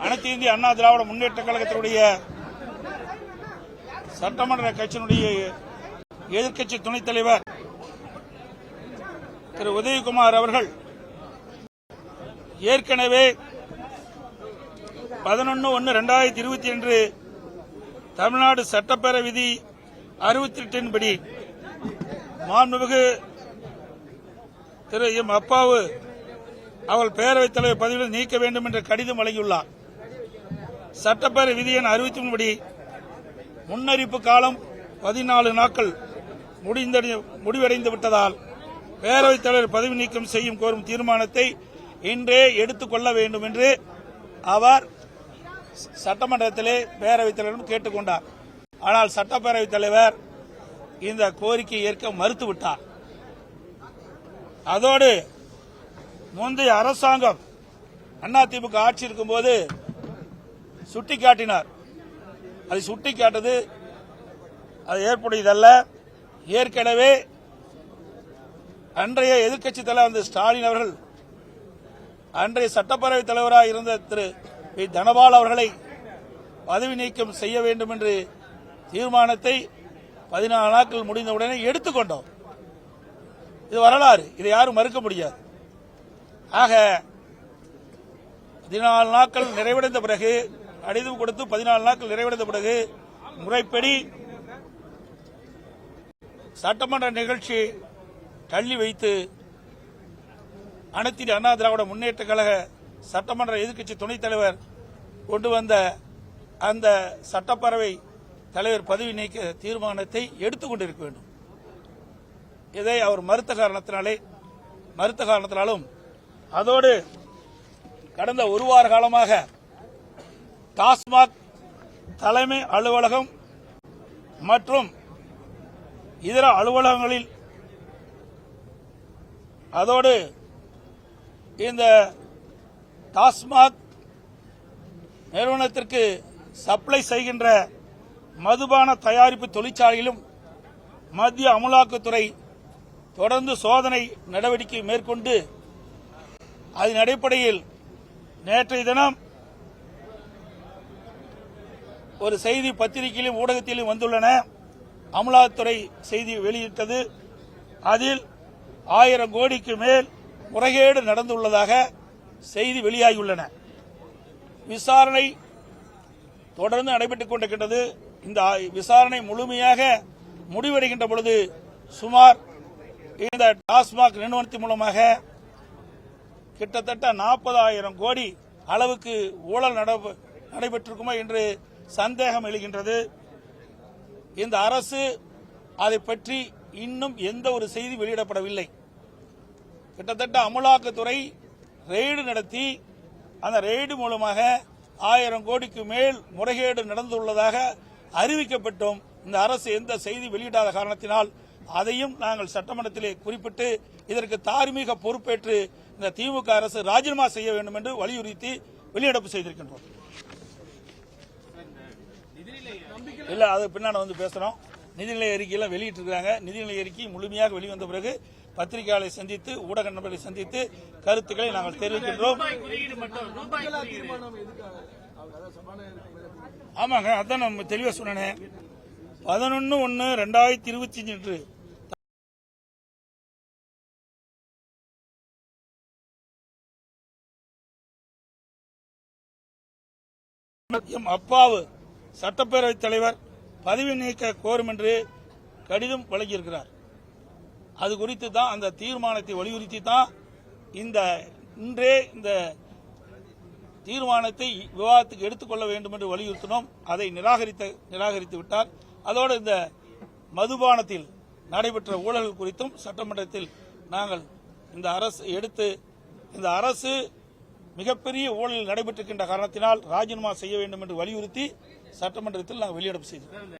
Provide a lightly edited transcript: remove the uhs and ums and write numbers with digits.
அனைத்து இந்திய அண்ணா திராவிட முன்னேற்ற கழகத்தினுடைய சட்டமன்ற கட்சியினுடைய எதிர்க்கட்சி துணைத் தலைவர் திரு உதயகுமார் அவர்கள் ஏற்கனவே 11/1/2022 தமிழ்நாடு சட்டப்பேரவை விதி 68 படி மாண்புமிகு திரு எம் அப்பாவு அவர்கள் பேரவைத் தலைவர் பதவியில் நீக்க வேண்டும் என்ற கடிதம் வழங்கியுள்ளார். சட்டப்பேரவை விதி எண் 63 படி முன்னறிப்பு காலம் 14 நாட்கள் முடிவடைந்து விட்டதால் பேரவைத் தலைவர் பதவி நீக்கம் செய்யும் கோரும் தீர்மானத்தை இன்றே எடுத்துக் கொள்ள வேண்டும் என்று அவர் சட்டமன்றத்திலே பேரவைத் தலைவரிடம் கேட்டுக் கொண்டார். ஆனால் சட்டப்பேரவைத் தலைவர் இந்த கோரிக்கையை ஏற்க மறுத்துவிட்டார். அதோடு முந்தைய அரசாங்கம் அதிமுக ஆட்சி இருக்கும்போது சுட்டிக்காட்டினார். அதை சுட்டிக்காட்டது அது ஏற்புடையதல்ல. ஏற்கனவே அன்றைய எதிர்க்கட்சித் தலைவர் ஸ்டாலின் அவர்கள் அன்றைய சட்டப்பேரவைத் தலைவராக இருந்த திரு பி தனபால் அவர்களை பதவி நீக்கம் செய்ய வேண்டும் என்று தீர்மானத்தை 14 நாட்கள் முடிந்தவுடனே எடுத்துக்கொண்டோம். இது வரலாறு, இதை யாரும் மறுக்க முடியாது. ஆக 14 நாட்கள் நிறைவடைந்த பிறகு கடிதம் கொடுத்து 14 நாட்கள் நிறைவடைந்த பிறகு முறைப்படி சட்டமன்ற நிகழ்ச்சி தள்ளி வைத்து அனைத்து இந்திய அண்ணா திராவிட முன்னேற்ற கழக சட்டமன்ற எதிர்க்கட்சி துணைத் தலைவர் கொண்டு வந்த அந்த சட்டப்பேரவை தலைவர் பதவி நீக்க தீர்மானத்தை எடுத்துக் கொண்டிருக்க வேண்டும். இதை அவர் மறுத்த காரணத்தினாலும் அதோடு கடந்த ஒரு வார காலமாக டாஸ்மாக் தலைமை அலுவலகம் மற்றும் இதர அலுவலகங்களில் அதோடு இந்த டாஸ்மாக் நிறுவனத்திற்கு சப்ளை செய்கின்ற மதுபான தயாரிப்பு தொழிற்சாலையிலும் மத்திய அமலாக்கத்துறை தொடர்ந்து சோதனை நடவடிக்கை மேற்கொண்டு அதன் அடிப்படையில் நேற்றைய தினம் ஒரு செய்தி பத்திரிகையிலும் ஊடகத்திலும் வந்துள்ளன. அமலாக்கத்துறை செய்தி வெளியிட்டது. அதில் 1000 கோடிக்கு மேல் முறைகேடு நடந்துள்ளதாக செய்தி வெளியாகியுள்ளன. விசாரணை தொடர்ந்து நடைபெற்றுக் கொண்டிருக்கின்றது. இந்த விசாரணை முழுமையாக முடிவடைகின்ற பொழுது சுமார் இந்த டாஸ்மாக் நிறுவனத்தின் மூலமாக கிட்டத்தட்ட 40,000 கோடி அளவுக்கு ஊழல் நடைபெற்றிருக்குமா என்று சந்தேகம் எழுகின்றது. இந்த அரசு அதை பற்றி இன்னும் எந்த ஒரு செய்தி வெளியிடப்படவில்லை. கிட்டத்தட்ட அமலாக்கத்துறை ரெய்டு நடத்தி அந்த ரெய்டு மூலமாக 1000 கோடிக்கு மேல் முறைகேடு நடந்துள்ளதாக அறிவிக்கப்பட்டும் இந்த அரசு எந்த செய்தி வெளியிடாத காரணத்தினால் அதையும் நாங்கள் சட்டமன்றத்திலே குறிப்பிட்டு இதற்கு தார்மீக பொறுப்பேற்று இந்த திமுக அரசு ராஜினாமா செய்ய வேண்டும் என்று வலியுறுத்தி வெளிநடப்பு செய்திருக்கின்றோம். இல்ல அது பின்னாடி வந்து பேசுறோம். நிதிநிலை அறிக்கையில வெளியிட்டிருக்கிறாங்க. நிதிநிலை அறிக்கை முழுமையாக வெளிவந்த பிறகு பத்திரிகையாளரை சந்தித்து ஊடக நண்பர்களை சந்தித்து கருத்துக்களை நாங்கள் தெரிவிக்கின்றோம். ஆமாங்க, அதான் நம்ம தெளிவா சொன்னேன். 11/1/2025 அப்பாவு சட்டப்பேரவைத் தலைவர் பதவி நீக்க கோரும் என்று கடிதம் வழங்கியிருக்கிறார். அது குறித்து தான் அந்த தீர்மானத்தை வலியுறுத்தி தான் இன்றே இந்த தீர்மானத்தை விவாதத்துக்கு எடுத்துக்கொள்ள வேண்டும் என்று வலியுறுத்தினோம். அதை நிராகரித்து விட்டார். அதோடு இந்த மதுபானத்தில் நடைபெற்ற ஊழல்கள் குறித்தும் சட்டமன்றத்தில் நாங்கள் இந்த அரசு மிகப்பெரிய ஊழல் நடைபெற்றிருக்கின்ற காரணத்தினால் ராஜினாமா செய்ய வேண்டும் என்று வலியுறுத்தி சட்டமன்றத்தில் நாங்கள் வெளியிடப்பு செய்தோம்.